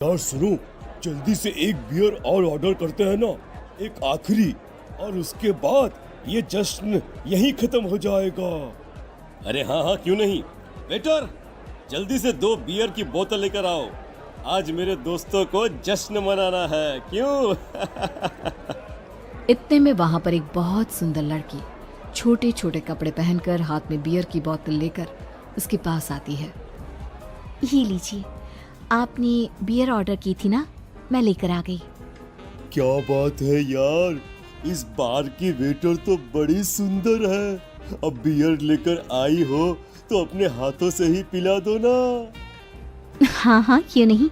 यार सुनो, जल्दी से एक बियर और ऑर्डर करते हैं ना, एक आखिरी, और उसके बाद ये जश्न यहीं खत्म हो जाएगा। अरे हाँ हाँ, क्यों नहीं। वेटर, जल्दी से 2 बियर की बोतल लेकर आओ। आज मेरे दोस्तों को जश्न मनाना है, क्यों? इतने में वहां पर एक बहुत सुंदर लड़की छोटे छोटे कपड़े पहनकर हाथ में बियर की बोतल लेकर उसके पास आती है। ये लीजिए, आपने बियर ऑर्डर की थी ना, मैं लेकर आ गई। क्या बात है यार, इस बार की वेटर तो बड़ी सुंदर है। अब बियर लेकर आई हो तो अपने हाथों से ही पिला दो ना। हाँ हाँ, क्यों नहीं,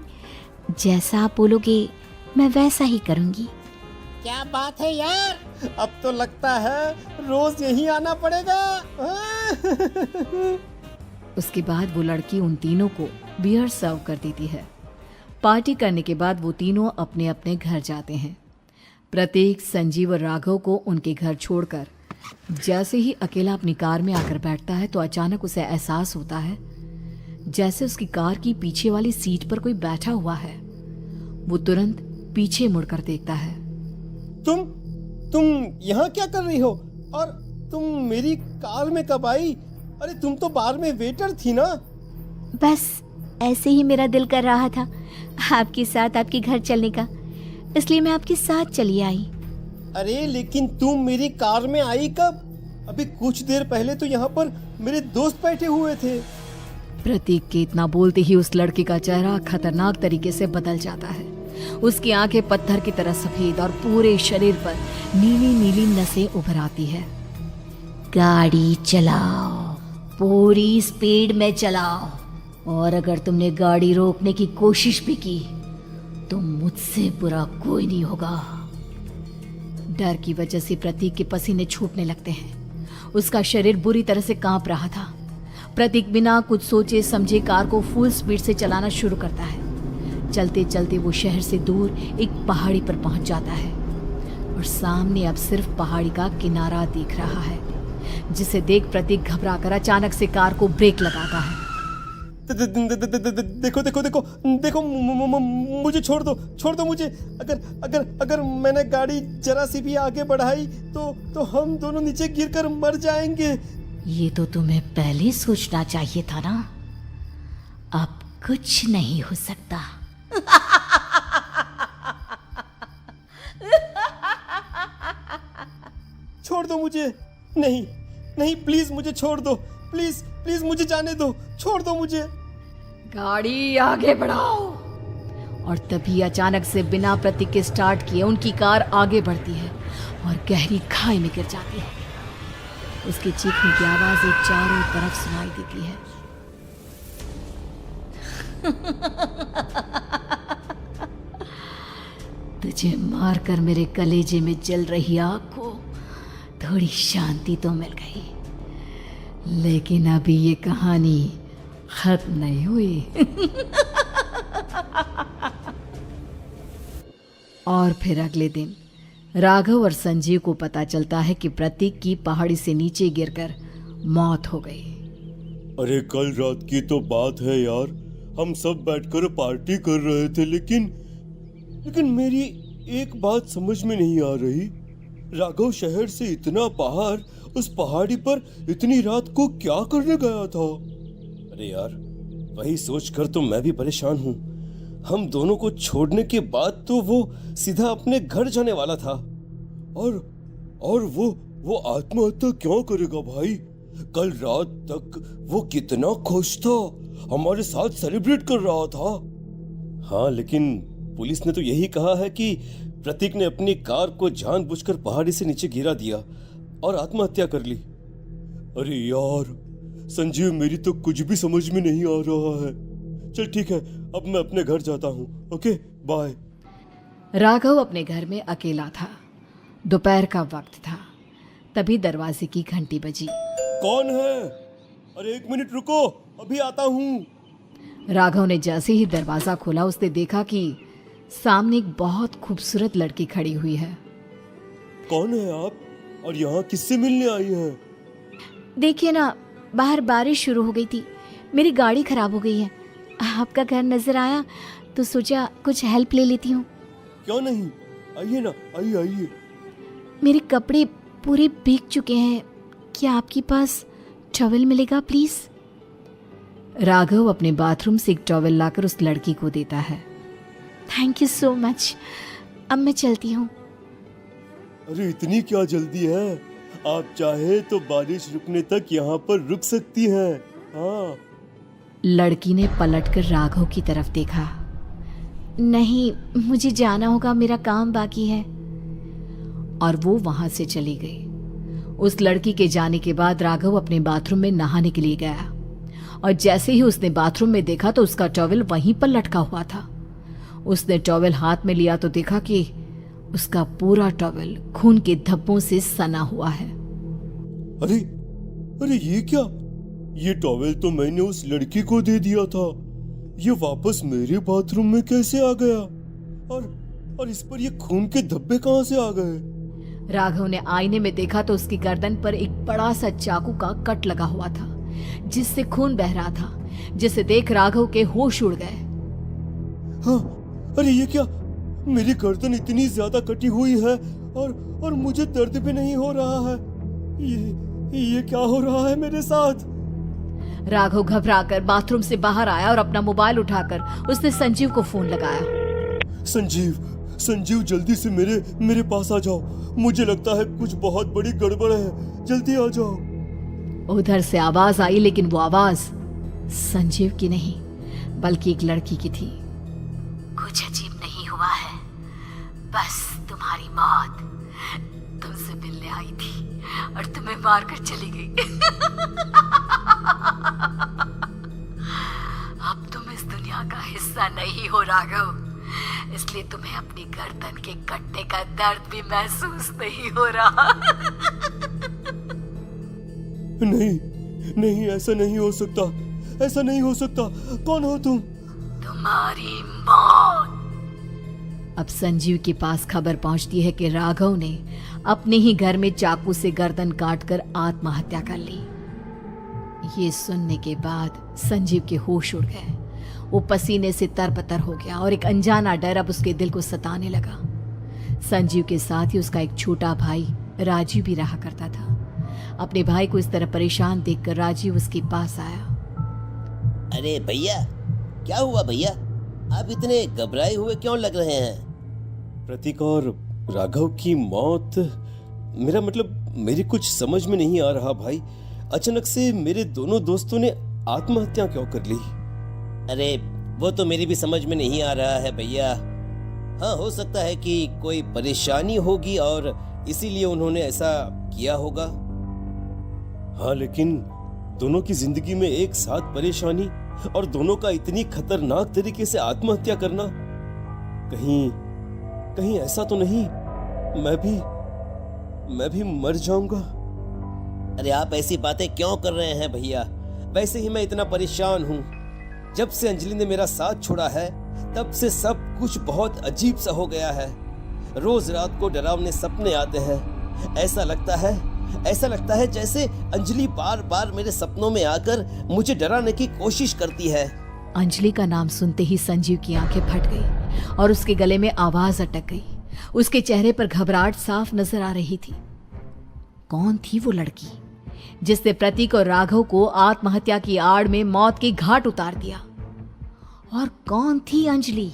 जैसा आप बोलोगे मैं वैसा ही करूँगी। क्या बात है यार, अब तो लगता है रोज यहीं आना पड़ेगा। उसके बाद वो लड़की उन तीनों को बियर सर्व कर देती है। पार्टी करने के बाद वो तीनों अपने अपने घर जाते हैं। प्रतीक, संजीव और राघव को उनके घर छोड़कर जैसे ही अकेला अपनी कार में आकर बैठता है तो अचानक उसे एहसास होता है जैसे उसकी कार की पीछे वाली सीट पर कोई बैठा हुआ है। वो तुरंत पीछे मुड़कर देखता है। तुम यहाँ क्या कर रही हो? और तुम मेरी कार में कब आई? अरे तुम तो बार में वेटर थी ना। बस ऐसे ही मेरा दिल कर रहा था आपके साथ आपके घर चलने का, इसलिए मैं आपके साथ चली आई। अरे लेकिन तुम मेरी कार में आई कब? अभी कुछ देर पहले तो यहाँ पर मेरे दोस्त बैठे हुए थे। प्रतीक के इतना बोलते ही उस लड़के का चेहरा खतरनाक तरीके से बदल जाता है। उसकी आंखें पत्थर की तरह सफेद और पूरे शरीर पर नीली नीली नसें उभर आती है। गाड़ी चलाओ, पूरी स्पीड में चलाओ, और अगर तुमने गाड़ी रोकने की कोशिश भी की तो मुझसे बुरा कोई नहीं होगा। डर की वजह से प्रतीक के पसीने छूटने लगते हैं। उसका शरीर बुरी तरह से कांप रहा था। प्रतीक बिना कुछ सोचे समझे कार को फुल स्पीड से चलाना शुरू करता है। चलते चलते वो शहर से दूर एक पहाड़ी पर पहुंच जाता है और सामने अब सिर्फ पहाड़ी का किनारा दिख रहा है, जिसे देख प्रतीक घबराकर अचानक से कार को ब्रेक लगाता है। देखो देखो देखो देखो, मुझे छोड़ दो मुझे। अगर मैंने गाड़ी जरा सी भी आगे बढ़ाई तो हम दोनों नीचे गिरकर मर जाएंगे। ये तो तुम्हें पहले सोचना चाहिए था ना। अब कुछ नहीं हो सकता। छोड़ दो मुझे। नहीं नहीं, प्लीज मुझे छोड़ दो। प्लीज प्लीज मुझे जाने दो, छोड़ दो मुझे। गाड़ी आगे बढ़ाओ। और तभी अचानक से बिना प्रतीक के स्टार्ट किए उनकी कार आगे बढ़ती है और गहरी खाई में गिर जाती है। उसकी चीखने की आवाजें चारों तरफ सुनाई देती है। तुझे मारकर मेरे कलेजे में जल रही आग को थोड़ी शांति तो मिल गई, लेकिन अभी ये कहानी खत्म नहीं हुई। और फिर अगले दिन राघव और संजीव को पता चलता है कि प्रतीक की पहाड़ी से नीचे गिरकर मौत हो गई। अरे कल रात की तो बात है यार, हम सब बैठकर पार्टी कर रहे थे, लेकिन मेरी एक बात समझ में नहीं आ रही। राघव शहर से इतना बाहर उस पहाड़ी पर इतनी रात को क्या करने गया था? अरे यार, वही सोचकर तो मैं भी परेशान हूँ। हम दोनों को छोड़ने के बाद तो वो सीधा अपने घर जाने वाला था, और वो आत्महत्या क्यों करेगा भाई? कल रात तक वो कितना खुश था, हमारे साथ सेलिब्रेट कर रहा था। हाँ, लेकिन पुलिस ने तो यही कहा है कि प्रतीक ने अपनी कार को जानबूझकर पहाड़ी से नीचे गिरा दिया और आत्महत्या कर ली। अरे यार संजीव, मेरी तो कुछ भी समझ में नहीं आ रहा है। चल ठीक है, अब मैं अपने घर जाता हूँ। Okay, bye. राघव अपने घर में अकेला था। दोपहर का वक्त था। तभी दरवाजे की घंटी बजी। कौन है? अरे 1 मिनट रुको, अभी आता हूँ। राघव ने जैसे ही दरवाजा खोला उसने देखा कि सामने एक बहुत खूबसूरत लड़की खड़ी हुई है। कौन है आप, और यहाँ किससे मिलने आई हैं? देखिए ना, बाहर बारिश शुरू हो गई थी, मेरी गाड़ी खराब हो गई है। आपका घर नजर आया तो सोचा कुछ हेल्प ले लेती हूँ। क्यों नहीं, आइए ना, आइए आइए। मेरे कपड़े पूरे भीग चुके हैं, क्या आपके पास टॉवल मिलेगा प्लीज? राघव अपने बाथरूम से एक टॉवल लाकर उस लड़की को देता है। थैंक यू सो मच, अब मैं चलती हूँ। अरे इतनी क्या जल्दी है, आप चाहे तो बारिश रुकने तक यहाँ पर रुक सकती हैं। हाँ। लड़की ने पलटकर राघव की तरफ देखा। नहीं, मुझे जाना होगा, मेरा काम बाकी है। और वो वहां से चली गई। उस लड़की के जाने के बाद राघव अपने बाथरूम में नहाने के लिए गया और जैसे ही उसने बाथरूम में देखा तो उसका टॉवल वहीं पर लटका हुआ था। उसने टॉवल हाथ में लिया तो देखा कि उसका पूरा टॉवल खून के धब्बों से सना हुआ है। अरे अरे ये क्या, ये टॉवेल तो मैंने उस लड़की को दे दिया था, ये वापस मेरे बाथरूम में कैसे आ गया? और इस पर ये खून के धब्बे कहां से आ गए? राघव ने आईने में देखा तो उसकी गर्दन पर एक बड़ा सा चाकू का कट लगा हुआ था जिससे खून बह रहा था, जिसे देख राघव के होश उड़ गए। हाँ, अरे ये क्या, मेरी गर्दन इतनी ज्यादा कटी हुई है और मुझे दर्द भी नहीं हो रहा है। ये क्या हो रहा है मेरे साथ? राघव घबराकर बाथरूम से बाहर आया और अपना मोबाइल उठाकर उसने संजीव को फोन लगाया। संजीव जल्दी से मेरे पास आ जाओ, मुझे लगता है कुछ बहुत बड़ी गड़बड़ है, जल्दी आ जाओ। उधर से आवाज आई, लेकिन वो आवाज संजीव की नहीं बल्कि एक लड़की की थी। कुछ अजीब नहीं हुआ है, बस तुम्हारी मौत तुमसे मिलने आई थी और तुम्हें मारकर चली गई। अब तुम इस दुनिया का हिस्सा नहीं हो राघव, इसलिए तुम्हें अपनी गर्दन के कटने का दर्द भी महसूस नहीं हो रहा। नहीं, ऐसा नहीं हो सकता, ऐसा नहीं हो सकता। कौन हो तुम? तुम्हारी मौत। अब संजीव के पास खबर पहुंचती है कि राघव ने अपने ही घर में चाकू से गर्दन काटकर आत्महत्या कर ली। ये सुनने के बाद संजीव के होश उड़ गए। वो पसीने से तरबतर हो गया और एक अनजाना डर अब उसके दिल को सताने लगा। संजीव के साथ ही उसका एक छोटा भाई राजीव भी रहा करता था। अपने भाई को इस तरह परेशान देखकर राजीव उसके पास आया। अरे भैया, क्या हुआ भैया? आप इतने घबराए हुए क्यों लग रहे हैं? प्रतीक और राघव की मौत, मेरा मतलब मेरी कुछ समझ में नहीं आ रहा भाई। अचानक से मेरे दोनों दोस्तों ने आत्महत्या क्यों कर ली? अरे वो तो मेरी भी समझ में नहीं आ रहा है भैया। हाँ, हो सकता है कि कोई परेशानी होगी और इसीलिए उन्होंने ऐसा किया होगा। हाँ, लेकिन दोनों की जिंदगी में एक साथ परेशानी और दोनों का इतनी खतरनाक तरीके से आत्महत्या करना, कहीं ऐसा तो नहीं मैं भी मर जाऊंगा? अरे आप ऐसी बातें क्यों कर रहे हैं भैया? वैसे ही मैं इतना परेशान हूँ। जब से अंजलि ने मेरा साथ छोड़ा है तब से सब कुछ बहुत अजीब सा हो गया है। रोज रात को डरावने सपने आते हैं। ऐसा लगता है जैसे अंजलि बार बार मेरे सपनों में आकर मुझे डराने की कोशिश करती है। अंजलि का नाम सुनते ही संजीव की आंखें फट गई और उसके गले में आवाज अटक गई। उसके चेहरे पर घबराहट साफ नजर आ रही थी। कौन थी वो लड़की जिसने प्रतीक और राघव को आत्महत्या की आड़ में मौत के घाट उतार दिया? और कौन थी अंजलि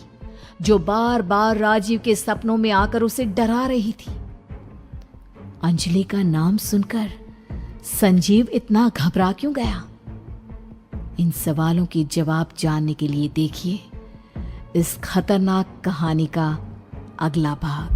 जो बार बार राजीव के सपनों में आकर उसे डरा रही थी? अंजलि का नाम सुनकर संजीव इतना घबरा क्यों गया? इन सवालों के जवाब जानने के लिए देखिए इस खतरनाक कहानी का अगला भाग।